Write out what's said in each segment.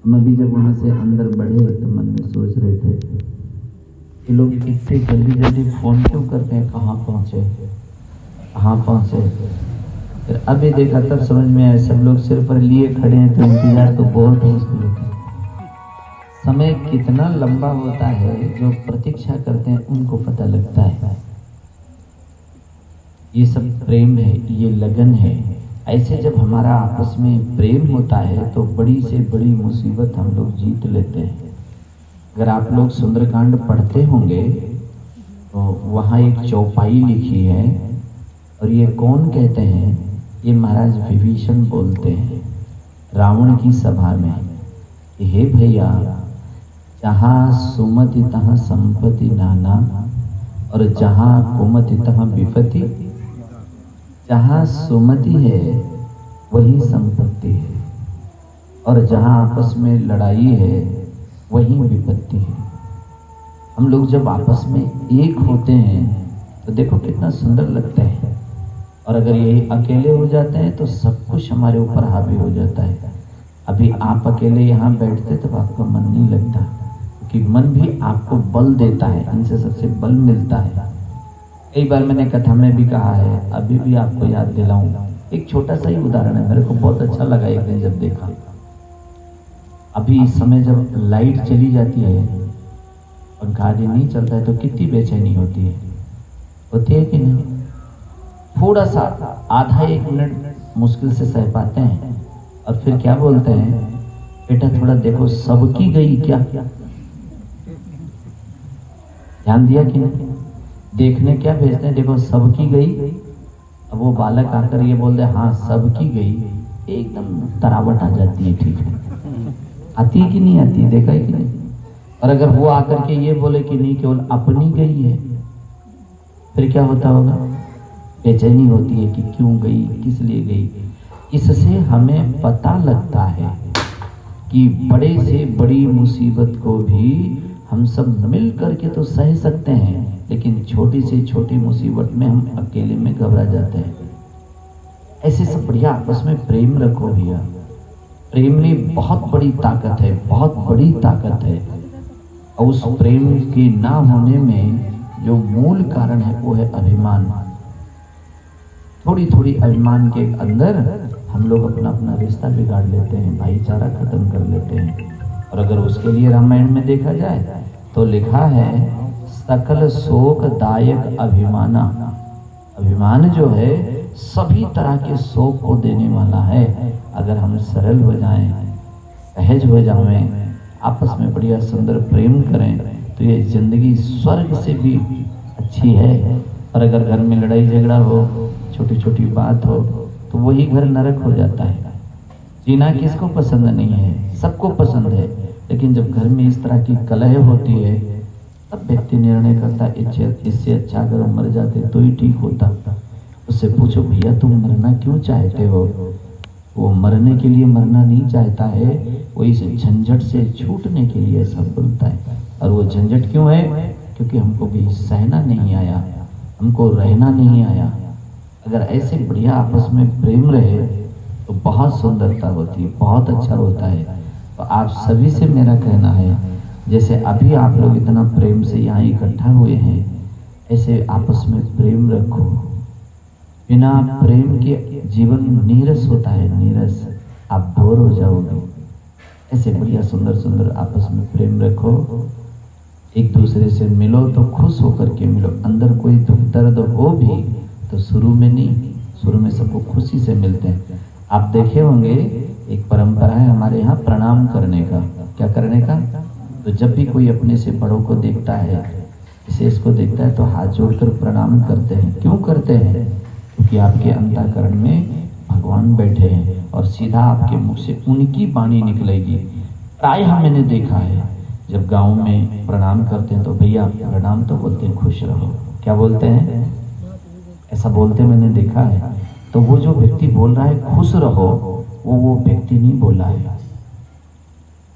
हम अभी जब वहाँ से अंदर बढ़े तो मन में सोच रहे थे कि लोग इतने जल्दी जल्दी फ़ोन क्यों करते हैं, कहाँ पहुँचे कहाँ पहुँचे। फिर अभी देखा तब समझ में आया सब लोग सिर पर लिए खड़े हैं तो इंतजार तो बहुत है उसके लिए। समय कितना लंबा होता है जो प्रतीक्षा करते हैं उनको पता लगता है। ये सब प्रेम है, ये लगन है। ऐसे जब हमारा आपस में प्रेम होता है तो बड़ी से बड़ी मुसीबत हम लोग जीत लेते हैं। अगर आप लोग सुंदरकांड पढ़ते होंगे तो वहाँ एक चौपाई लिखी है और ये कौन कहते हैं, ये महाराज विभीषण बोलते हैं रावण की सभा में कि हे भैया, जहाँ सुमति तहाँ संपत्ति नाना और जहाँ कुमति तहाँ विपत्ति। जहाँ सुमति है वही संपत्ति है और जहाँ आपस में लड़ाई है वही विपत्ति है। हम लोग जब आपस में एक होते हैं तो देखो कितना सुंदर लगता है, और अगर ये अकेले हो जाते हैं तो सब कुछ हमारे ऊपर हावी हो जाता है। अभी आप अकेले यहाँ बैठते तब आपका मन नहीं लगता, क्योंकि मन भी आपको बल देता है, इनसे सबसे बल मिलता है। कई बार मैंने कथा में भी कहा है, अभी भी आपको याद दिलाऊं, एक छोटा सा ही उदाहरण है, मेरे को बहुत अच्छा लगा एक दिन जब देखा। अभी इस समय जब लाइट चली जाती है, पंखा आदि नहीं चलता है तो कितनी बेचैनी होती है कि नहीं। थोड़ा सा आधा एक मिनट मुश्किल से सह पाते हैं और फिर क्या बोलते हैं, बेटा थोड़ा देखो सबकी गई क्या। ध्यान दिया कि नहीं, देखने क्या भेजते हैं, देखो सबकी गई। अब वो बालक आकर ये बोल दे हाँ सबकी गई, एकदम तरावट आ जाती है। ठीक है, आती है कि नहीं आती है, देखा है कि नहीं। और अगर वो आकर के ये बोले कि नहीं केवल अपनी गई है, फिर क्या होता होगा, बेचैनी होती है कि क्यों गई, किस लिए गई। इससे हमें पता लगता है कि बड़े से बड़ी मुसीबत को भी हम सब मिल करके तो सह सकते हैं, लेकिन छोटी से छोटी मुसीबत में हम अकेले में घबरा जाते हैं। ऐसे सब बढ़िया आपस में प्रेम रखो भैया। प्रेम में बहुत बड़ी ताकत है, बहुत बड़ी ताकत है। और उस प्रेम के ना होने में जो मूल कारण है वो है अभिमान। थोड़ी थोड़ी अभिमान के अंदर हम लोग अपना अपना रिश्ता बिगाड़ लेते हैं, भाईचारा खत्म कर लेते हैं। और अगर उसके लिए रामायण में देखा जाए तो लिखा है सकल शोक दायक अभिमाना। अभिमान जो है सभी तरह के शोक को देने वाला है। अगर हम सरल हो जाएं, सहज हो जाएं, आपस में बढ़िया सुंदर प्रेम करें तो ये जिंदगी स्वर्ग से भी अच्छी है। और अगर घर में लड़ाई झगड़ा हो, छोटी छोटी बात हो, तो वही घर नरक हो जाता है। जीना किसको पसंद नहीं है, सबको पसंद है, लेकिन जब घर में इस तरह की कलह होती है तब व्यक्ति निर्णय करता इससे अच्छा अगर मर जाते तो ही ठीक होता। उससे पूछो भैया तुम मरना क्यों चाहते हो। वो मरने के लिए मरना नहीं चाहता है, वो इस झंझट से छूटने के लिए ऐसा बोलता है। और वो झंझट क्यों है, क्योंकि हमको भी सहना नहीं आया, हमको रहना नहीं आया। अगर ऐसे बढ़िया आपस में प्रेम रहे तो बहुत सुंदरता होती है, बहुत अच्छा होता है। तो आप सभी से मेरा कहना है, जैसे अभी आप लोग इतना प्रेम से यहाँ इकट्ठा हुए हैं, ऐसे आपस में प्रेम रखो। बिना प्रेम के जीवन नीरस होता है, नीरस, आप बोर हो जाओगे। ऐसे बढ़िया सुंदर सुंदर आपस में प्रेम रखो। एक दूसरे से मिलो तो खुश होकर के मिलो। अंदर कोई दुख दर्द हो भी तो शुरू में नहीं, शुरू में सबको खुशी से मिलते हैं। आप देखे होंगे एक परंपरा है हमारे यहाँ प्रणाम करने का। क्या करने का, तो जब भी कोई अपने से बड़ों को देखता है, विशेष को देखता है, तो हाथ जोड़कर प्रणाम करते हैं। क्यों करते हैं, क्योंकि आपके अंतःकरण में भगवान बैठे हैं और सीधा आपके मुख से उनकी वाणी निकलेगी। प्रायः मैंने देखा है जब गाँव में प्रणाम करते हैं तो भैया प्रणाम तो बोलते हैं खुश रहो। क्या बोलते हैं, ऐसा बोलते मैंने देखा है। तो वो जो व्यक्ति बोल रहा है खुश रहो, वो व्यक्ति नहीं बोला है,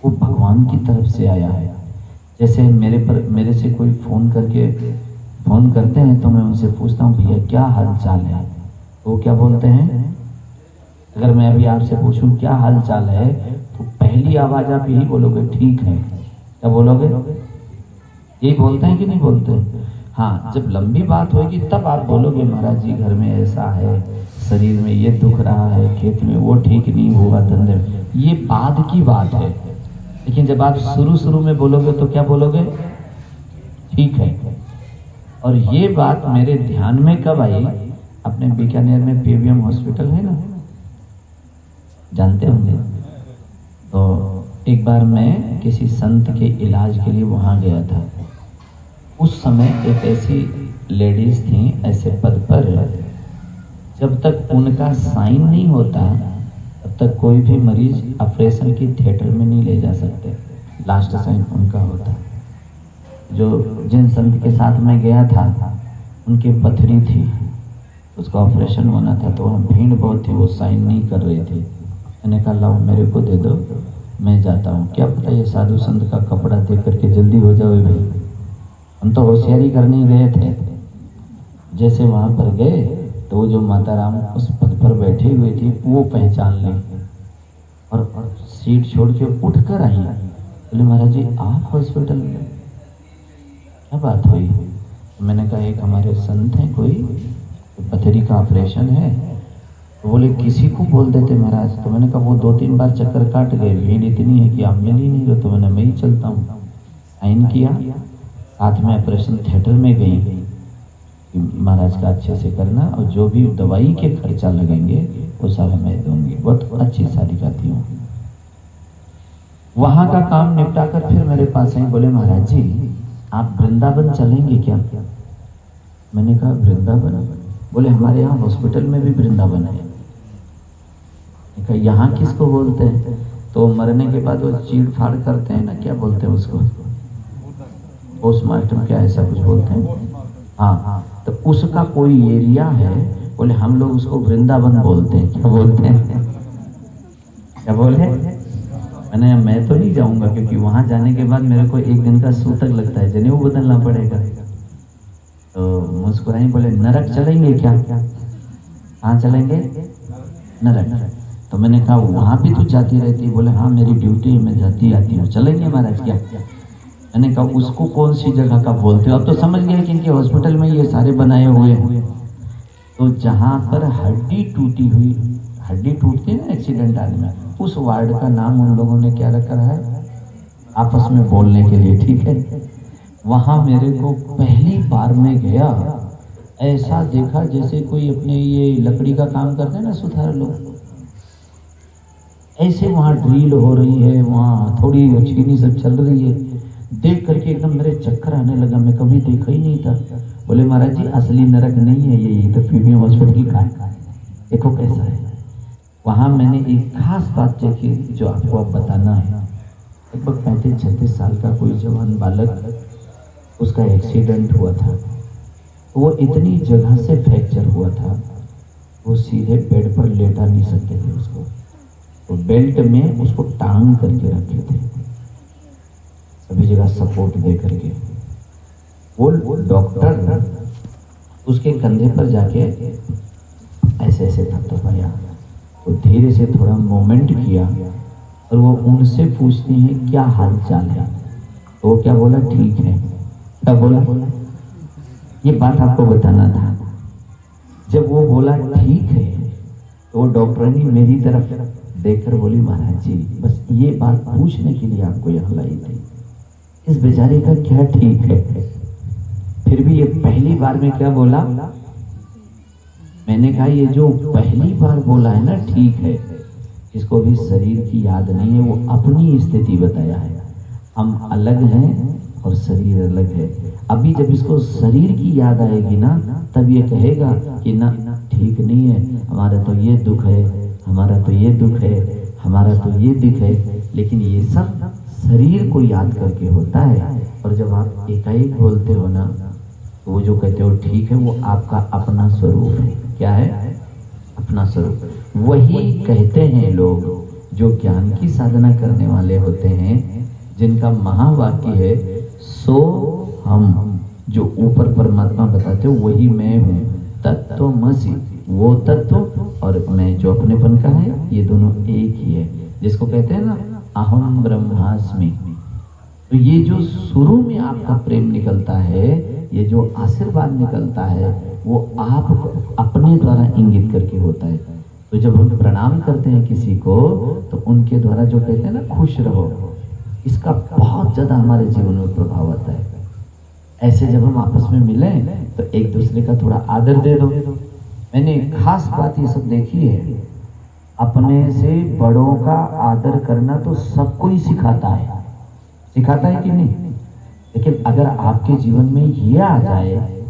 वो भगवान की तरफ से आया है। जैसे मेरे से कोई फोन करते हैं तो मैं उनसे पूछता हूँ भैया क्या हाल चाल है, तो वो क्या बोलते हैं। अगर मैं अभी आपसे पूछूं क्या हाल चाल है, तो पहली वही आवाज आप यही बोलोगे, ठीक है। क्या बोलोगे? यही बोलते हैं कि नहीं बोलते? हाँ, जब लंबी बात होगी तब आप बोलोगे महाराज जी घर में ऐसा है, शरीर में ये दुख रहा है, खेत में वो ठीक नहीं हुआ, धंधे में, ये बाद की बात है। लेकिन जब आप शुरू में बोलोगे तो क्या बोलोगे? ठीक है। और ये बात मेरे ध्यान में कब आई? अपने बीकानेर में पीवीएम हॉस्पिटल है ना, जानते होंगे। तो एक बार मैं किसी संत के इलाज के लिए वहां गया था। उस समय एक ऐसी लेडीज थी ऐसे पद पर, जब तक उनका साइन नहीं होता तब तक कोई भी मरीज ऑपरेशन की थिएटर में नहीं ले जा सकते, लास्ट साइन उनका होता। जो जिन संत के साथ मैं गया था उनकी पथरी थी, उसका ऑपरेशन होना था, तो वहाँ भीड़ बहुत थी, वो साइन नहीं कर रही थी। मैंने कहा लाओ मेरे को दे दो, मैं जाता हूँ, क्या पता ये साधु संत का कपड़ा देख करके जल्दी हो जाओ भाई। हम तो होशियारी करने गए थे। जैसे वहां पर गए तो वो जो माता राम उस पद पर बैठी हुई थी वो पहचान ली और सीट छोड़ के उठ कर आई। बोले महाराज जी आप हॉस्पिटल में, क्या बात हुई? तो मैंने कहा एक हमारे संत हैं, कोई पथरी का ऑपरेशन है। तो बोले किसी को बोल देते महाराज। तो मैंने कहा वो 2-3 बार चक्कर काट गए, भीड़ इतनी है कि आप मिल ही नहीं रहे। तो मैंने मैं ही चलता हूँ। साइन किया, साथ में ऑपरेशन थिएटर में गई कि महाराज का अच्छे से करना और जो भी दवाई के खर्चा लगेंगे वो सारा मैं दूंगी। बहुत अच्छी सारिका थी। वहां का काम निपटा कर फिर मेरे पास आई, बोले महाराज जी आप वृंदावन चलेंगे क्या? मैंने कहा वृंदावन? बोले हमारे यहाँ हॉस्पिटल में भी वृंदावन है। मैंने कहा यहाँ किसको बोलते हैं? तो मरने के बाद वो चीड़ फाड़ करते हैं ना, क्या बोलते हैं उसको? पोस्टमार्टम, क्या ऐसा कुछ बोलते हैं? हाँ, तो उसका कोई एरिया है, बोले हम लोग उसको वृंदावन बोलते हैं। क्या बोलते हैं? क्या बोले? मैं तो नहीं जाऊंगा क्योंकि वहां जाने के बाद मेरे को 1 दिन का सूतक लगता है, जनेऊ बदलना पड़ेगा। तो मुस्कुराई, बोले नरक चलेंगे क्या? कहाँ चलेंगे? नरक। तो मैंने कहा वहां भी तो जाती रहती? बोले हाँ मेरी ड्यूटी है, मैं जाती आती हूँ। चलेंगे महाराज क्या? मैंने कहा उसको कौन सी जगह का बोलते हो? अब तो समझ गए कि इनके हॉस्पिटल में ये सारे बनाए हुए हैं। तो जहां पर हड्डी टूटी हुई, हड्डी टूटती है ना एक्सीडेंट आने में, उस वार्ड का नाम उन लोगों ने क्या रखा है आपस में बोलने के लिए, ठीक है। वहां मेरे को पहली बार में गया, ऐसा देखा जैसे कोई अपने ये लकड़ी का काम करते हैं ना सुथार लोग, ऐसे वहां ड्रिल हो रही है, वहां थोड़ी छीनी सब चल रही है। देख करके एकदम मेरे चक्कर आने लगा, मैं कभी देखा ही नहीं था। बोले महाराज जी असली नरक नहीं है ये तो पीवीएम हॉस्पिटल का है, देखो कैसा है। वहां मैंने एक खास बात देखी जो आपको अब बताना है। लगभग 35-36 साल का कोई जवान बालक, उसका एक्सीडेंट हुआ था। वो इतनी जगह से फ्रैक्चर हुआ था, वो सीधे बेड पर लेटा नहीं सकते थे उसको, तो बेल्ट में उसको टांग करके रखे थे, सभी जगह सपोर्ट दे करके। वो डॉक्टर उसके कंधे पर जाके ऐसे ऐसे थपथपाया, तो धीरे से थोड़ा मोमेंट किया और वो उनसे पूछती हैं क्या हाल चाल है? तो वो क्या बोला? ठीक है। क्या बोला? ये बात आपको बताना था। जब वो बोला ठीक है तो वो डॉक्टरनी मेरी तरफ देखकर बोली महाराज जी बस ये बात पूछने के लिए आपको यहाँ लाई थी, इस बेचारे का क्या ठीक है? फिर भी ये पहली बार में क्या बोला? मैंने कहा ये जो पहली बार बोला है ना ठीक है, इसको भी शरीर की याद नहीं है, वो अपनी स्थिति बताया है। हम अलग हैं और शरीर अलग है। अभी जब इसको शरीर की याद आएगी ना तब ये कहेगा कि ना ठीक नहीं है, हमारा तो ये दुख है, हमारा तो ये दुख है, हमारा तो ये दुख है। लेकिन ये सब शरीर को याद करके होता है। और जब आप एकाएक बोलते हो ना तो वो जो कहते हो ठीक है, वो आपका अपना स्वरूप है। क्या है? अपना स्वरूप। वही कहते हैं लोग जो ज्ञान की साधना करने वाले होते हैं, जिनका महावाक्य है सो हम, जो ऊपर परमात्मा बताते हो वही मैं हूँ, तत्वमसि, वो तत्व और मैं जो अपनेपन का है, ये दोनों एक ही है। जिसको कहते हैं ना अहम ब्रह्मास्मि। तो ये जो शुरू में आपका प्रेम निकलता है, ये जो आशीर्वाद निकलता है, वो आप अपने द्वारा इंगित करके होता है। तो जब हम प्रणाम करते हैं किसी को, तो उनके द्वारा जो कहते हैं ना खुश रहो, इसका बहुत ज्यादा हमारे जीवन में प्रभाव आता है। ऐसे जब हम आपस में मिलें तो एक दूसरे का थोड़ा आदर दे दो। मैंने खास बात ये सब देखी है, अपने से बड़ों का आदर करना तो सबको ही सिखाता है कि नहीं? लेकिन अगर आपके जीवन में ये आ जाए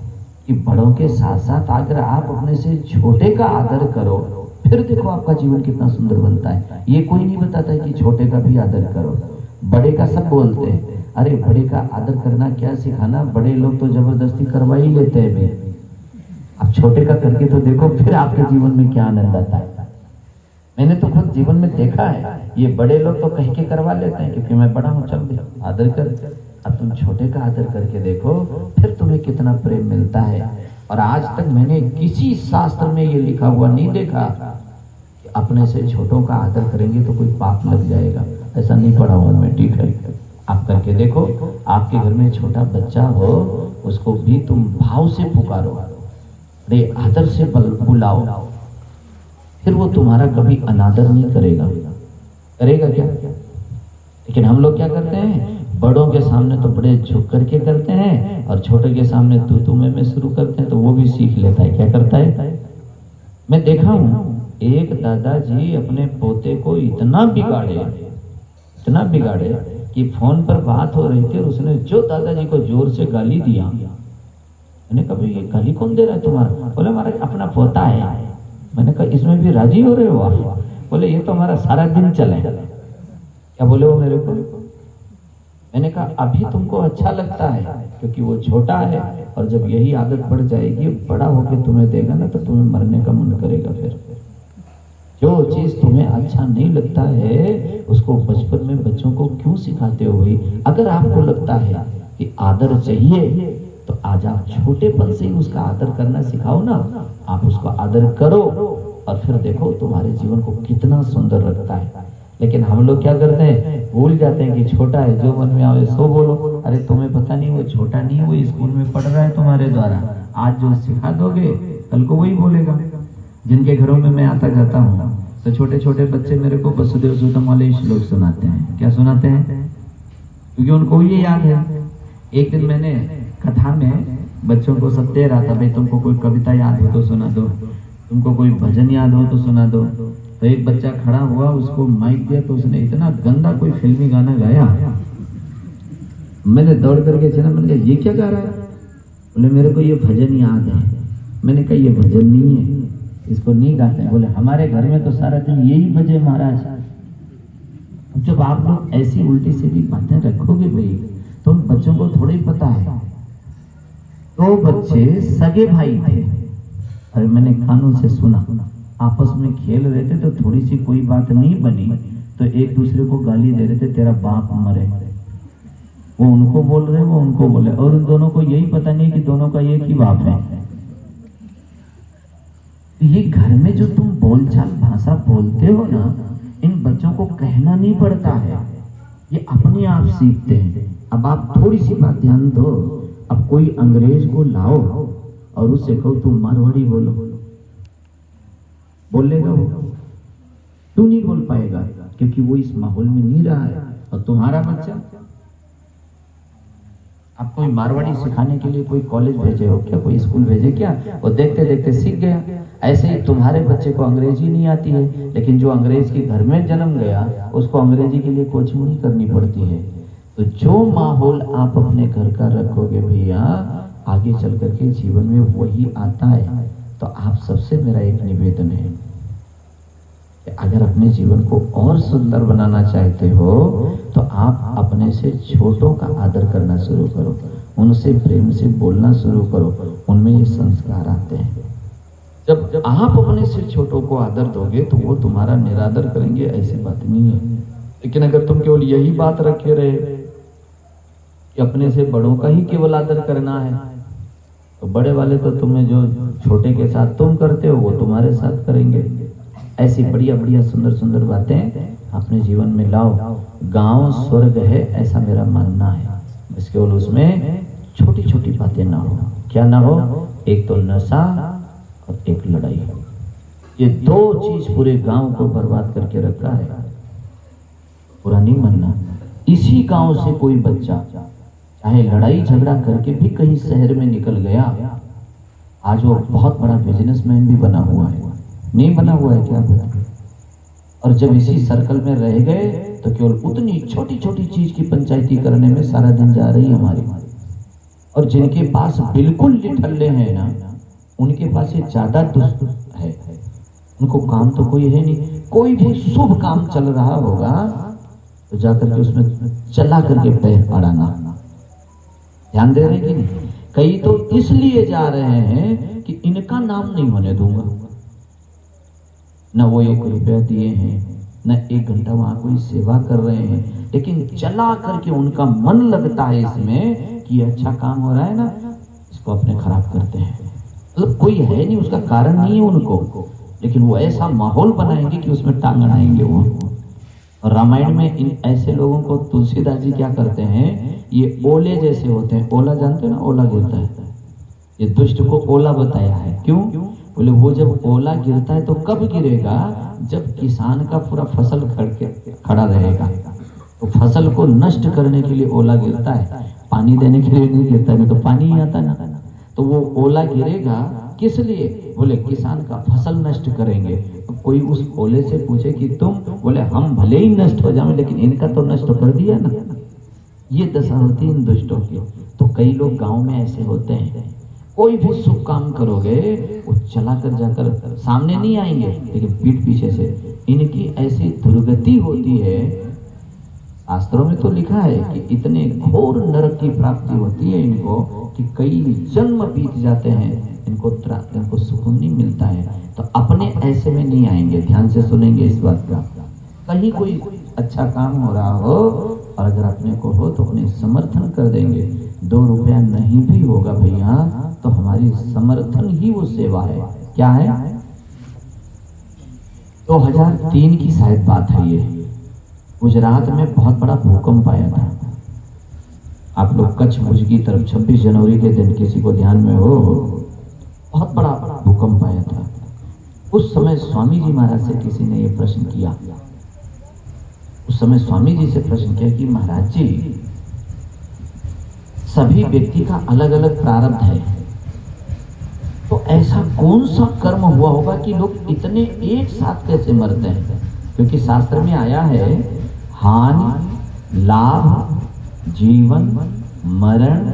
कि बड़ों के साथ साथ अगर आप अपने से छोटे का आदर करो, फिर देखो आपका जीवन कितना सुंदर बनता है। ये कोई नहीं बताता है कि छोटे का भी आदर करो, बड़े का सब बोलते हैं। अरे बड़े का आदर करना क्या सिखाना, बड़े लोग तो जबरदस्ती करवा ही लेते हैं भाई। अब छोटे का करके तो देखो फिर आपके जीवन में क्या आनंद आता है। मैंने तो खुद जीवन में देखा है, ये बड़े लोग तो कह के करवा लेते हैं क्योंकि मैं बड़ा हूँ, चल दे आदर कर। अब तुम छोटे का आदर करके देखो, फिर तुम्हें कितना प्रेम मिलता है। और आज तक मैंने किसी शास्त्र में ये लिखा हुआ नहीं देखा कि अपने से छोटों का आदर करेंगे तो कोई पाप लग जाएगा, ऐसा नहीं पढ़ा हुआ मैं। ठीक है, आप करके देखो। आपके घर में छोटा बच्चा हो, उसको भी तुम भाव से पुकारो, अरे आदर से बुलाओ, फिर वो तुम्हारा कभी अनादर नहीं करेगा क्या? लेकिन हम लोग क्या करते हैं, बड़ों के सामने तो बड़े झुक करके करते हैं और छोटे के सामने तू में शुरू करते हैं, तो वो भी सीख लेता है। क्या करता है, मैं देखा हूं एक दादाजी अपने पोते को इतना बिगाड़े कि फोन पर बात हो रही थी और उसने जो दादाजी को जोर से गाली दिया, मैंने कहा ये गाली कौन दे रहा है तुम्हारा? बोले हमारा अपना पोता है। मैंने कहा इसमें भी राजी हो रहे हो आप? बोले ये तो हमारा सारा दिन चले। क्या बोले वो मेरे को? मैंने कहा अभी तुमको अच्छा लगता है क्योंकि वो छोटा है, और जब यही आदत पड़ जाएगी, बड़ा होकर तुम्हें देगा ना, तो तुम्हें मरने का मन करेगा। फिर जो चीज तुम्हें अच्छा नहीं लगता है उसको बचपन में बच्चों को क्यों सिखाते हो? अगर आपको लगता है कि आदर चाहिए तो आज आप छोटेपन से ही उसका आदर करना सिखाओ ना। आप उसको आदर करो और फिर देखो तुम्हारे जीवन को कितना सुंदर लगता है। लेकिन हम लोग क्या करते हैं, भूल जाते हैं कि छोटा है, जो मन में आवे सो बोलो। अरे तुम्हें पता नहीं वो छोटा नहीं है, वो स्कूल में पढ़ रहा है तुम्हारे द्वारा। आज जो सिखा दोगे कल को वही बोलेगा। जिनके घरों में मैं आता जाता हूँ तो छोटे छोटे बच्चे मेरे को वसुदेव सुतम वाले श्लोक सुनाते हैं। क्या सुनाते हैं? क्योंकि उनको ये याद है। एक दिन मैंने कथा में बच्चों को सब दे रहा था, भाई तुमको कोई कविता याद हो तो सुना दो, तुमको कोई भजन याद हो तो सुना दो। तो एक बच्चा खड़ा हुआ, उसको माइक दिया तो उसने इतना गंदा कोई फिल्मी गाना गाया। मैंने दौड़ करके चला, मैंने कहा ये क्या गा रहा है? बोले मेरे को ये भजन याद है। मैंने कहा ये भजन नहीं है, इसको नहीं गाते हैं। बोले हमारे घर में तो सारा दिन यही बजे महाराज। जब आप लोग ऐसी उल्टी सीधी बातें रखोगे भाई, तो उन बच्चों को थोड़ा ही पता है। दो बच्चे सगे भाई थे, अरे मैंने कानों से सुना, आपस में खेल रहे थे तो थोड़ी सी कोई बात नहीं बनी तो एक दूसरे को गाली दे रहे थे, तेरा बाप मरे। वो उनको बोल रहे, वो उनको बोले, और उन दोनों को यही पता नहीं कि दोनों का एक ही बाप है। ये घर में जो तुम बोलचाल भाषा बोलते हो ना, इन बच्चों को कहना नहीं पड़ता है, ये अपने आप सीखते हैं। अब आप थोड़ी सी बात ध्यान दो, अब कोई अंग्रेज को लाओ और उससे कहो तुम मारवाड़ी बोलो, बोलेगा वो? क्यों नहीं बोल पाएगा? क्योंकि वो इस माहौल में नहीं रहा है। और तुम्हारा बच्चा, आप कोई मारवाड़ी सिखाने के लिए कोई कॉलेज भेजे हो क्या, कोई स्कूल भेजे क्या? वो देखते देखते सीख गया। ऐसे ही तुम्हारे बच्चे को अंग्रेजी नहीं आती है, लेकिन जो अंग्रेज के घर में जन्म गया उसको अंग्रेजी के लिए कोचिंग नहीं करनी पड़ती है। तो जो माहौल आप अपने घर का रखोगे भैया, आगे चल करके जीवन में वही आता है। तो आप सबसे मेरा एक निवेदन है कि अगर अपने जीवन को और सुंदर बनाना चाहते हो तो आप अपने से छोटों का आदर करना शुरू करो, उनसे प्रेम से बोलना शुरू करो, उनमें ये संस्कार आते हैं। जब आप अपने से छोटों को आदर दोगे तो वो तुम्हारा निरादर करेंगे, ऐसी बात नहीं है। लेकिन अगर तुम केवल यही बात रखे रहे कि अपने से बड़ों का ही केवल आदर करना है, तो बड़े वाले तो तुम्हें जो छोटे के साथ तुम करते हो वो तुम्हारे साथ करेंगे। ऐसी बढ़िया बढ़िया सुंदर सुंदर बातें अपने जीवन में लाओ। गांव स्वर्ग है ऐसा मेरा मानना है, बस केवल उसमें छोटी छोटी बातें ना हो। क्या ना हो? एक तो नशा और एक लड़ाई। ये दो चीज पूरे गांव को बर्बाद करके रखा है। बुरा नहीं मानना, इसी गांव से कोई बच्चा चाहे लड़ाई झगड़ा करके भी कहीं शहर में निकल गया, आज वो बहुत बड़ा बिजनेसमैन भी बना हुआ है। नहीं बना हुआ है क्या पता? और जब इसी सर्कल में रह गए तो केवल उतनी छोटी छोटी चीज की पंचायती करने में सारा दिन जा रही है हमारी। और जिनके पास बिल्कुल लिठल्ले हैं ना, उनके पास ये ज्यादा दुष्ट है। उनको काम तो कोई है नहीं। कोई भी शुभ काम चल रहा होगा तो जाकर के उसमें चला करके पैर अड़ाना। ध्यान दे रहे कि नहीं? कई तो इसलिए जा रहे हैं कि इनका नाम नहीं होने दूंगा। न वो 1 रुपया दिए हैं, न 1 घंटा वहां कोई सेवा कर रहे हैं, लेकिन चला करके उनका मन लगता है इसमें कि अच्छा काम हो रहा है ना, इसको अपने खराब करते हैं। मतलब कोई है नहीं, उसका कारण नहीं है उनको, लेकिन वो ऐसा माहौल बनाएंगे कि उसमें टांग अड़ाएंगे वो। और रामायण में इन ऐसे लोगों को तुलसीदास जी क्या करते हैं, ये ओले जैसे होते हैं। ओला जानते हो ना, ओला गिरता है, ये दुष्ट को ओला बताया है। क्यों? बोले वो जब ओला गिरता है तो कब गिरेगा? जब किसान का पूरा फसल खड़ा रहेगा। तो फसल को नष्ट करने के लिए ओला गिरता है, पानी देने के लिए नहीं गिरता है, नहीं तो पानी ही आता ना। तो वो ओला गिरेगा किस लिए? बोले किसान का फसल नष्ट करेंगे। तो कोई उस ओले से पूछे कि तुम? बोले हम भले ही नष्ट हो जाए लेकिन इनका तो नष्ट कर दिया ना। ये दशा होती है इन दुष्टों की। तो कई लोग गांव में ऐसे होते हैं, कोई भी शुभ काम करोगे वो चला कर जाकर सामने नहीं आएंगे, लेकिन पीठ पीछे से। इनकी ऐसी दुर्गति होती है, शास्त्रों में तो लिखा है कि इतने घोर नरक की प्राप्ति होती है इनको कि कई जन्म बीत जाते हैं, इनको सुकून नहीं मिलता है। तो अपने ऐसे में नहीं आएंगे। ध्यान से सुनेंगे इस बात का। कहीं कोई अच्छा काम हो रहा हो और अगर अपने को हो तो अपने समर्थन कर देंगे। 2 रुपया नहीं भी होगा भैया तो हमारी समर्थन ही वो सेवा है। क्या है? 2003 की शायद बात है ये। गुजरात में बहुत बड़ा भूकंप आया था। आप लोग कच्छ भुज की तरफ 26 जनवरी के दिन किसी को ध्यान में हो, बहुत बड़ा भूकंप आया था। उस समय स्वामी जी महाराज से किसी ने ये प्रश्न किया। उस समय स्वामी जी से प्रश्न किया कि महाराज जी, सभी व्यक्ति का अलग अलग प्रारब्ध है, तो ऐसा कौन सा कर्म हुआ होगा कि लोग इतने एक साथ कैसे मरते हैं? क्योंकि शास्त्र में आया है हानि, लाभ, जीवन, मरण,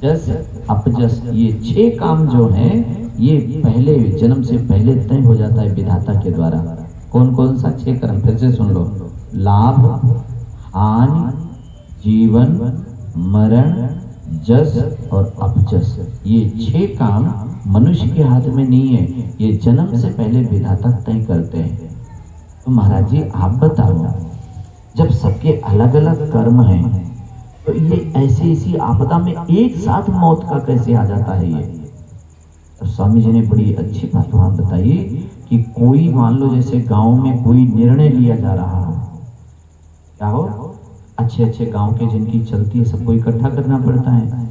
जस, अपजस, ये 6 काम जो हैं ये पहले जन्म से पहले तय हो जाता है विधाता के द्वारा। कौन कौन सा 6 कर्म? फिर से सुन लो। लाभ, हानि, जीवन, मरण, जस और अपजस, ये 6 काम मनुष्य के हाथ में नहीं है, ये जन्म से पहले विधाता तय करते हैं। तो महाराज जी आप बताओ, जब सबके अलग अलग कर्म हैं तो ये ऐसे इसी आपदा में एक साथ मौत का कैसे आ जाता है ये? तो स्वामी जी ने बड़ी अच्छी बात वहां बताई कि कोई मान लो जैसे गांव में कोई निर्णय लिया जा रहा हो, क्या हो, अच्छे अच्छे गांव के जिनकी चलती है सबको इकट्ठा करना पड़ता है।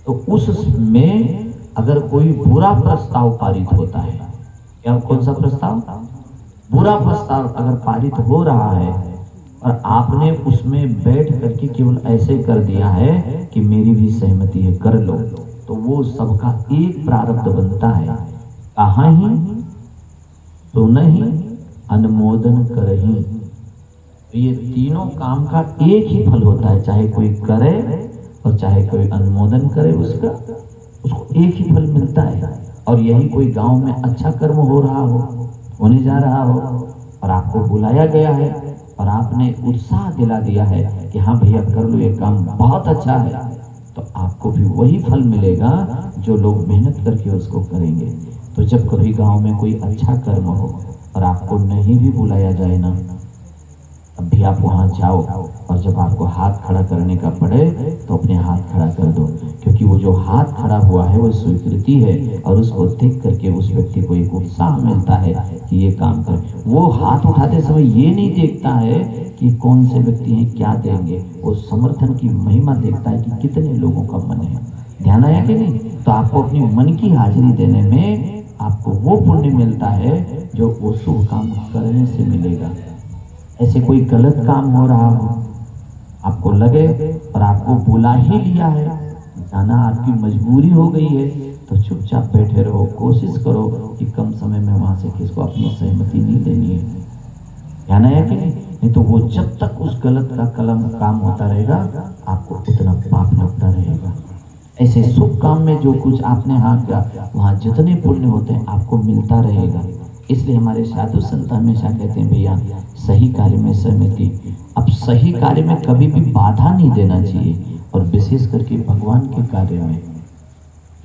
तो उसमें अगर कोई बुरा प्रस्ताव पारित होता है, क्या कौन सा प्रस्ताव? बुरा प्रस्ताव अगर पारित हो रहा है और आपने उसमें बैठ करके केवल ऐसे कर दिया है कि मेरी भी सहमति है, कर लो, तो वो सबका एक प्रारब्ध बनता है। कहा ही, सुनहि, अनुमोदन करहि। तो ये तीनों काम का एक ही फल होता है, चाहे कोई करे और चाहे कोई अनुमोदन करे, उसको एक ही फल मिलता है। और यही कोई गांव में अच्छा कर्म हो रहा हो, होने जा रहा हो और आपको बुलाया गया है और आपने उत्साह दिला दिया है कि हाँ भैया कर लो, ये काम बहुत अच्छा है, तो आपको भी वही फल मिलेगा जो लोग मेहनत करके उसको करेंगे। तो जब कभी गांव में कोई अच्छा कर्म हो और आपको नहीं भी बुलाया जाए ना, अब भी आप वहां जाओ और जब आपको हाथ खड़ा करने का पड़े तो अपने हाथ खड़ा कर दो, क्योंकि वो जो हाथ खड़ा हुआ है वो स्वीकृति है और उसको देख करके उस व्यक्ति को एक उत्साह मिलता है कि ये काम करे। वो हाथ उठाते समय ये नहीं देखता है कि कौन से व्यक्ति हैं, क्या देंगे, वो समर्थन की महिमा देखता है कि कितने लोगों का मन है। ध्यान आया कि नहीं? तो आपको अपनी मन की हाजिरी देने में आपको वो पुण्य मिलता है जो वो शुभ काम करने से मिलेगा। ऐसे कोई गलत काम हो रहा हो, आपको लगे और आपको बुला ही लिया है, जाना आपकी मजबूरी हो गई है, तो चुपचाप बैठे रहो। कोशिश करो कि कम समय में वहां से किसको अपनी सहमति नहीं देनी है। ध्यान आया कि नहीं? तो वो जब तक उस गलत का काम होता रहेगा आपको उतना पाप लगता रहेगा। ऐसे शुभ काम में जो कुछ आपने हाथ किया वहां जितने पुण्य होते हैं आपको मिलता रहेगा। इसलिए हमारे साधु संत हमेशा कहते हैं भैया सही कार्य में सहमति। अब सही कार्य में कभी भी बाधा नहीं देना चाहिए, और विशेष करके भगवान के कार्य में,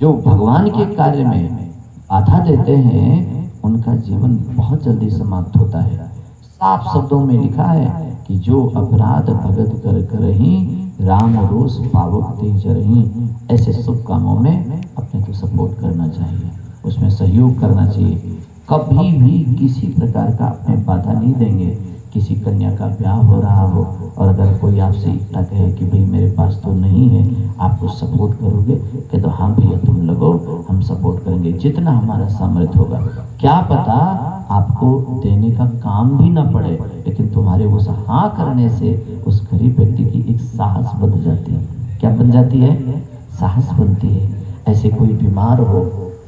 जो भगवान के कार्य में बाधा देते हैं उनका जीवन बहुत जल्दी समाप्त होता है। साफ शब्दों में लिखा है कि जो अपराध भगत कर करही राम रोष पावक तेज रही। ऐसे शुभ कामों में अपने को सपोर्ट करना चाहिए, उसमें सहयोग करना चाहिए। कभी भी किसी प्रकार का अपने बाधा नहीं देंगे। किसी कन्या का ब्याह हो रहा हो और अगर कोई आपसे इतना कहे कि भाई मेरे पास तो नहीं है, आपको सपोर्ट करोगे? कि तो हाँ भैया तुम लगो, हम सपोर्ट करेंगे जितना हमारा सामर्थ्य होगा। क्या पता आपको देने का काम भी ना पड़े, लेकिन तुम्हारे उस हाँ करने से उस गरीब व्यक्ति की एक साहस बन जाती है। क्या बन जाती है? साहस बनती है। ऐसे कोई बीमार हो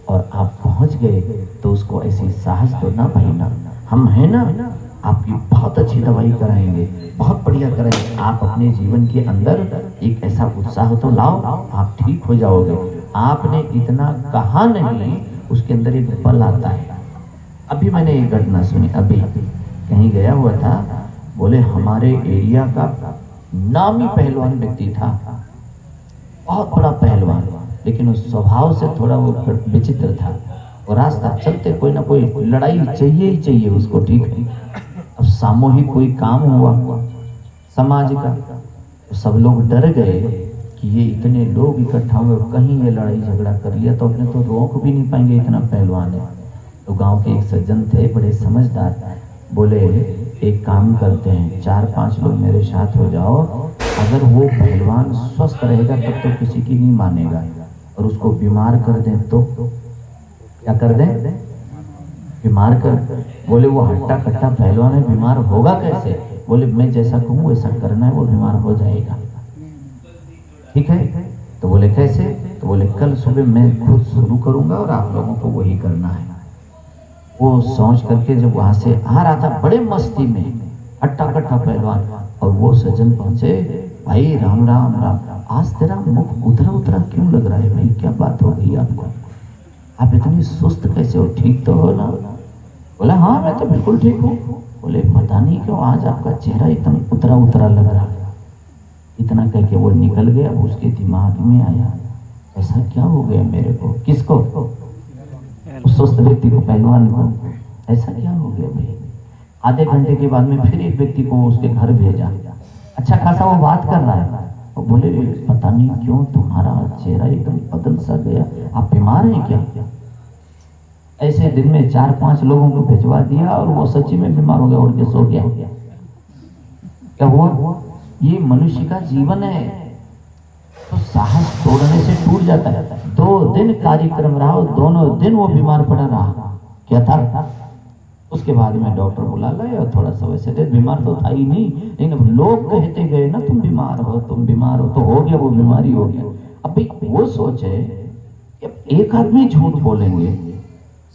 और आप पहुंच गए तो उसको ऐसी साहस दो ना भाई ना, हम हैं ना, आपकी बहुत अच्छी दवाई कराएंगे, बहुत बढ़िया कराएंगे। आप अपने जीवन के अंदर एक ऐसा उत्साह तो लाओ, आप ठीक हो जाओगे। आपने इतना कहा नहीं, उसके अंदर एक बल आता है। अभी मैंने एक घटना सुनी, अभी कहीं गया हुआ था, बोले हमारे एरिया का नामी पहलवान व्यक्ति था, बहुत बड़ा पहलवान, लेकिन उस स्वभाव से थोड़ा वो विचित्र था। और रास्ता चलते कोई ना कोई लड़ाई चाहिए ही चाहिए उसको, ठीक है। अब सामूहिक कोई काम हुआ समाज का, तो सब लोग डर गए कि ये इतने लोग इकट्ठा हुए, कहीं ये लड़ाई झगड़ा कर लिया तो अपने तो रोक भी नहीं पाएंगे, इतना पहलवान है। तो गांव के एक सज्जन थे, बड़े समझदार, बोले एक काम करते हैं, 4-5 लोग मेरे साथ हो जाओ, अगर वो पहलवान स्वस्थ रहेगा तब तो किसी की नहीं मानेगा, और उसको बीमार कर दें तो क्या कर दें? बीमार कर। बोले वो हट्टा कट्टा पहलवान है, बीमार होगा कैसे? बोले मैं जैसा कहूँ वैसा करना है, वो बीमार हो जाएगा। ठीक है, तो बोले कैसे? तो बोले कल सुबह मैं खुद शुरू करूंगा और आप लोगों को वही करना है। वो सोच करके जब वहां से आ रहा था बड़े मस्ती में, हट्टा कट्टा पहलवान, और वो सज्जन पहुंचे, भाई राम राम राम, आज तेरा मुख उतरा उतरा क्यों लग रहा है भाई, क्या बात हो गई आपको? आप इतनी सुस्त कैसे हो, ठीक तो हो ना? बोला हाँ मैं तो बिल्कुल ठीक हूँ। बोले पता नहीं क्यों आज आपका चेहरा एकदम उतरा उतरा लग रहा है। इतना कह के वो निकल गया। उसके दिमाग में आया ऐसा क्या हो गया मेरे को? किसको? उस स्वस्थ व्यक्ति को, पहलवान को। ऐसा क्या हो गया भाई? आधे घंटे के बाद में फिर एक व्यक्ति को उसके घर भेजा, अच्छा खासा वो बात कर रहा है। वो बोले पता नहीं क्यों तुम्हारा चेहरा एकदम बदल सा गया, आप बीमार हैं क्या? ऐसे दिन में 4-5 लोगों को भिजवा दिया और वो सच्ची में बीमार हो गया, उड़ के सो गया। क्या हुआ? ये मनुष्य का जीवन है, तो साहस तोड़ने से टूट जाता है। 2 दिन कार्यक्रम रहा, दोनों दिन वो बीमार पड़ा रहा। क्या था? उसके बाद में डॉक्टर बुला लाए और थोड़ा सा वैसे थे, बीमार तो था ही नहीं, लेकिन अब लोग कहते गए ना तुम बीमार हो, तुम बीमार हो, तो हो गया, वो बीमारी हो गया। अब भाई वो सोचे कि एक आदमी झूठ बोलेंगे,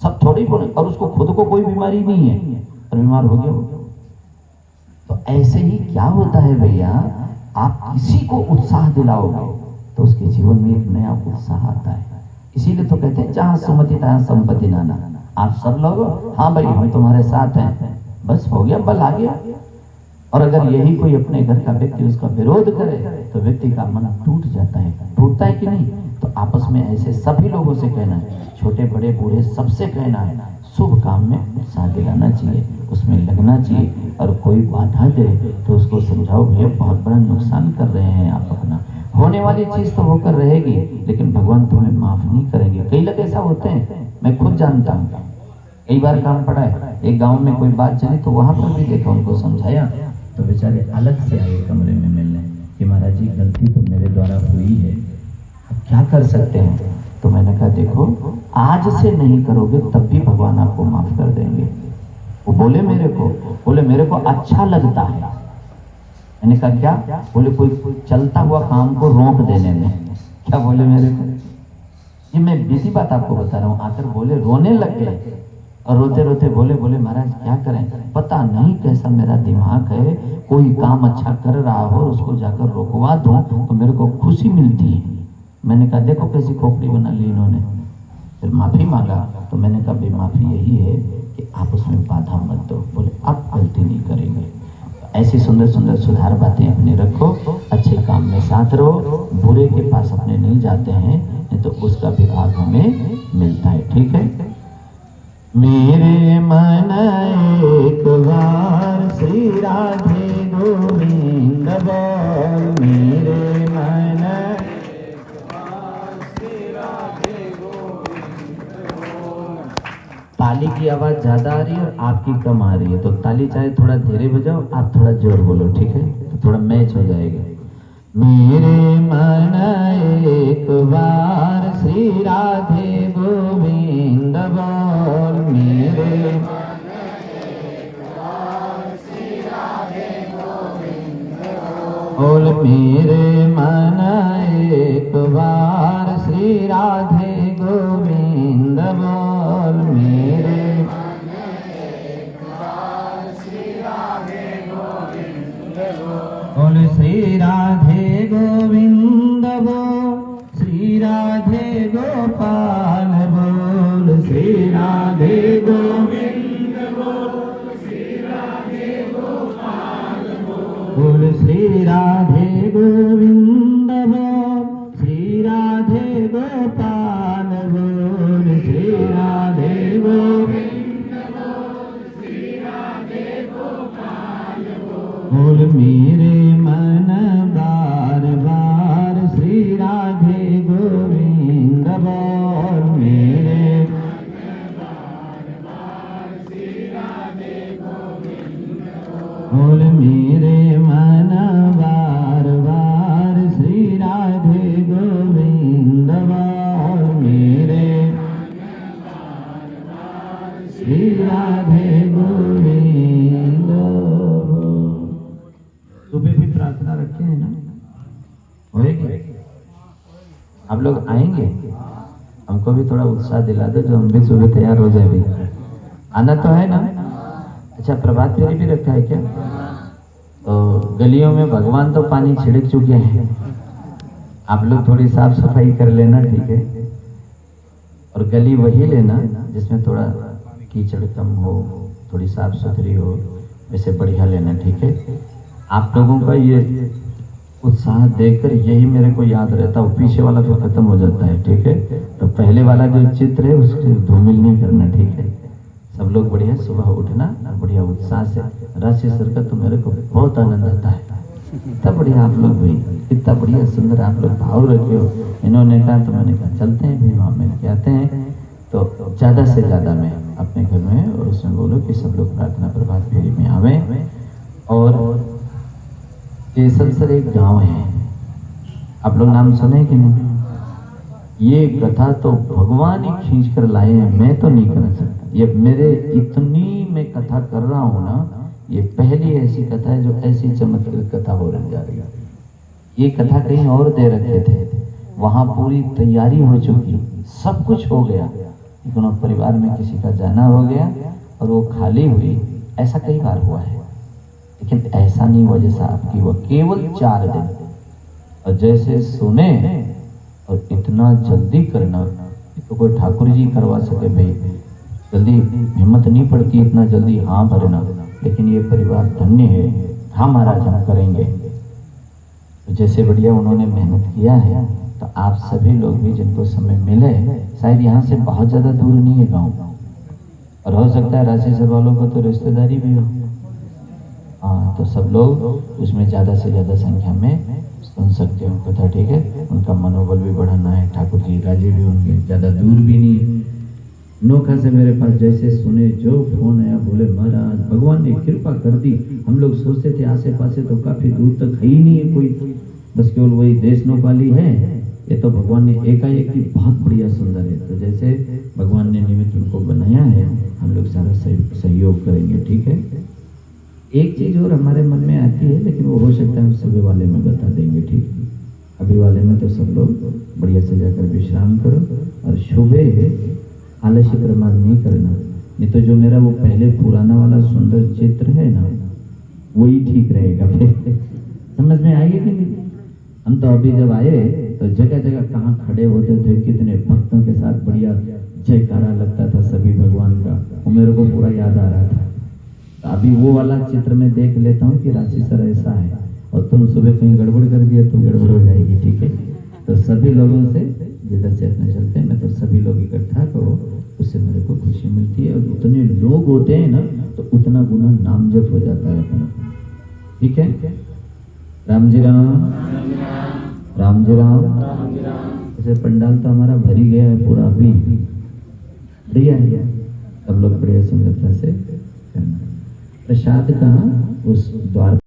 सब थोड़ी बोले, और उसको खुद को कोई बीमारी नहीं है और बीमार हो गया। तो ऐसे ही क्या होता है भैया, आप किसी को उत्साह दिलाओगे तो उसके जीवन में एक नया उत्साह आता है। इसीलिए तो कहते हैं जहां सुमति तहां संपत्ति नाना। आप सब लोग हाँ भाई हम तुम्हारे साथ हैं, बस हो गया, बल आ गया। और अगर यही कोई अपने घर का व्यक्ति उसका विरोध करे तो व्यक्ति का मन टूट जाता है। टूटता है कि नहीं? तो आपस में ऐसे सभी लोगों से कहना है, छोटे बड़े बूढ़े सबसे कहना है, शुभ काम में उत्साह दिलाना चाहिए, उसमें लगना चाहिए। और कोई बाधा दे तो उसको समझाओ, भैया बहुत बड़ा नुकसान कर रहे हैं आप अपना। होने वाली चीज तो होकर रहेगी, लेकिन भगवान तुम्हें माफ नहीं करेंगे। कई लोग ऐसा होते हैं, मैं खुद जानता हूँ, कई बार काम पड़ा है। एक गांव में कोई बात चली तो वहां पर भी देखा, उनको समझाया तो बेचारे अलग से आए कमरे में मिलने कि महाराज जी गलती तो मेरे द्वारा हुई है, अब क्या कर सकते हैं। तो मैंने कहा देखो, आज से नहीं करोगे तब भी भगवान आपको माफ कर देंगे। वो बोले मेरे को अच्छा लगता है। मैंने कहा क्या? बोले कोई चलता हुआ काम को रोक देने में। क्या बोले मेरे को? ये मैं बीती बात आपको बता रहा हूँ। आकर बोले, रोने लग गए और रोते रोते बोले महाराज क्या करें, पता नहीं कैसा मेरा दिमाग है, कोई काम अच्छा कर रहा हो उसको जाकर रोकवा दूं तो मेरे को खुशी मिलती है। मैंने कहा देखो कैसी खोपड़ी बना ली इन्होंने। फिर माफी मांगा तो मैंने कहा भाई माफी यही है कि आप उसमें बाधा मत दो। बोले अब गलती नहीं करेंगे। ऐसी सुंदर सुंदर सुधार बातें अपने रखो, अच्छे काम में साथ रहो, बुरे के पास अपने नहीं जाते हैं, नहीं तो उसका भी भाग हमें मिलता है। ठीक है। मेरे मन एक बार श्री राधे गोविंद बोल, मेरे मन एक बार श्री राधे गोविंद बोल। ताली की आवाज ज्यादा आ रही है और आपकी कम आ रही है, तो ताली चाहे थोड़ा धीरे बजाओ, आप थोड़ा जोर बोलो, ठीक है, तो थोड़ा मैच हो जाएगा। मेरे मन एक बार श्री राधे गोविंद बोल, मेरे मन एक बार श्री राधे गोविंद बोल, मेरे मन एक बार श्री राधे गोविंद बोल, मेरे मन एक बार श्री राधे गोविंद बोल, श्री राधे गोविंद बोल, श्री राधे गोपाल बोल, श्री राधे गोविंद बोल, श्री राधे गोपाल बोल, श्री राधे गोविंद बोल, श्री राधे गोपाल बोल, श्री राधे गोविंद बोल, श्री राधे गोपाल बोल, मेरे मन बार बार श्री राधे गोविंद बोल, मेरे मन बार बार श्री राधे गोविंद बोल, मेरे मन बार बार श्री राधे गोविंद बोल, मेरे मन बार बार श्री राधे गोविंद बोल। सुबह भी प्रार्थना रखे हैं ना, होएगी? आप लोग आएंगे? हमको भी थोड़ा उत्साह दिला दो, जो हम भी सुबह तैयार हो जाए। भी आना तो है ना? अच्छा, प्रभात फेरी भी रखा है क्या? तो गलियों में भगवान तो पानी छिड़क चुके हैं, आप लोग थोड़ी साफ सफाई कर लेना, ठीक है? और गली वही लेना जिसमें थोड़ा कीचड़ कम हो, थोड़ी साफ सुथरी हो, वैसे बढ़िया लेना, ठीक है? आप लोगों का ये उत्साह देखकर यही मेरे को याद रहता है। पीछे वाला तो खत्म हो जाता है, ठीक है? तो पहले वाला जो चित्र है उसकी धूमिल नहीं करना, ठीक है? सब लोग बढ़िया सुबह उठना और बढ़िया उत्साह से राशि सर का, तो मेरे को बहुत आनंद आता है। इतना बढ़िया आप लोग भी, इतना बढ़िया सुंदर आप लोग भाव रखे हो। इन्होंने कहा तो मैंने कहा चलते हैं भी, वहाँ मिल के आते हैं। तो ज़्यादा से ज़्यादा मैं अपने घर में और उसमें बोलो कि सब लोग प्रार्थना प्रभात फेरी में आवे। और केसर एक गांव है, आप लोग नाम सुने कि नहीं? ये कथा तो भगवान ही खींच कर लाए हैं, मैं तो नहीं कर सकता। ये मेरे इतनी मैं कथा कर रहा हूँ ना, ये पहली ऐसी कथा है जो ऐसी चमत्कृत कथा हो जा रही है। ये कथा कहीं और दे रखे थे, वहाँ पूरी तैयारी हो चुकी, सब कुछ हो गया, लेकिन परिवार में किसी का जाना हो गया और वो खाली हुई। ऐसा कई बार हुआ है, लेकिन ऐसा नहीं हुआ जैसा आपकी हुआ। केवल 4 दिन, और जैसे सुने और इतना जल्दी करना, तो कोई ठाकुर जी करवा सके भाई, जल्दी हिम्मत नहीं पड़ती इतना जल्दी हाँ भरना। लेकिन ये परिवार धन्य है, हाँ महाराज हम करेंगे। तो जैसे बढ़िया उन्होंने मेहनत किया है, तो आप सभी लोग भी जिनको समय मिले, शायद यहाँ से बहुत ज़्यादा दूर नहीं है गाँव, और हो सकता है राशि से वालों को तो रिश्तेदारी भी हो। हाँ, तो सब लोग उसमें ज़्यादा से ज़्यादा संख्या में सुन सकते हो कथा, ठीक है। उनका मनोबल भी बढ़ाना है, ठाकुर जी राजी भी होंगे, ज़्यादा दूर भी नहीं है। नोखा से मेरे पास जैसे सुने जो फोन आया, बोले महाराज भगवान ने कृपा कर दी, हम लोग सोचते थे आसे पासे तो काफी दूर तक है ही नहीं है कोई, बस केवल वही देश नौपाली है, ये तो भगवान ने एकाएक की बहुत बढ़िया सुंदर है। तो जैसे भगवान ने निमित्त उनको बनाया है, हम लोग सारा सहयोग करेंगे, ठीक है। एक चीज और हमारे मन में आती है, लेकिन वो हो सकता है हम सुबह वाले में बता देंगे, ठीक है। अभी वाले में तो सब लोग बढ़िया से जाकर विश्राम करो, और सुबह आलस्य प्रमाद नहीं करना, नहीं तो जो मेरा वो पहले पुराना वाला सुंदर चित्र है ना, वही ठीक रहेगा। समझ में आई है कि नहीं? हम तो अभी जब आए तो जगह जगह कहाँ खड़े होते थे, कितने भक्तों के साथ बढ़िया जयकारा लगता था सभी भगवान का, वो मेरे को पूरा याद आ रहा था। तो अभी वो वाला चित्र में देख लेता हूँ कि राशि सर ऐसा है, और तुम सुबह कहीं गड़बड़ कर दिया तो गड़बड़ हो जाएगी, ठीक है। तो सभी लोगों से जिधर से अपने चलते हैं, मैं तो सभी लोग इकट्ठा करो, उससे मेरे को खुशी मिलती है। और उतने लोग होते हैं ना तो उतना गुना नाम जप हो जाता है अपना, ठीक है। राम जी राम, राम जी राम। ऐसे पंडाल तो हमारा भर ही गया है पूरा, अभी बढ़िया है, सब लोग बढ़िया सुंदरता से करना। प्रसाद कहाँ? उस द्वार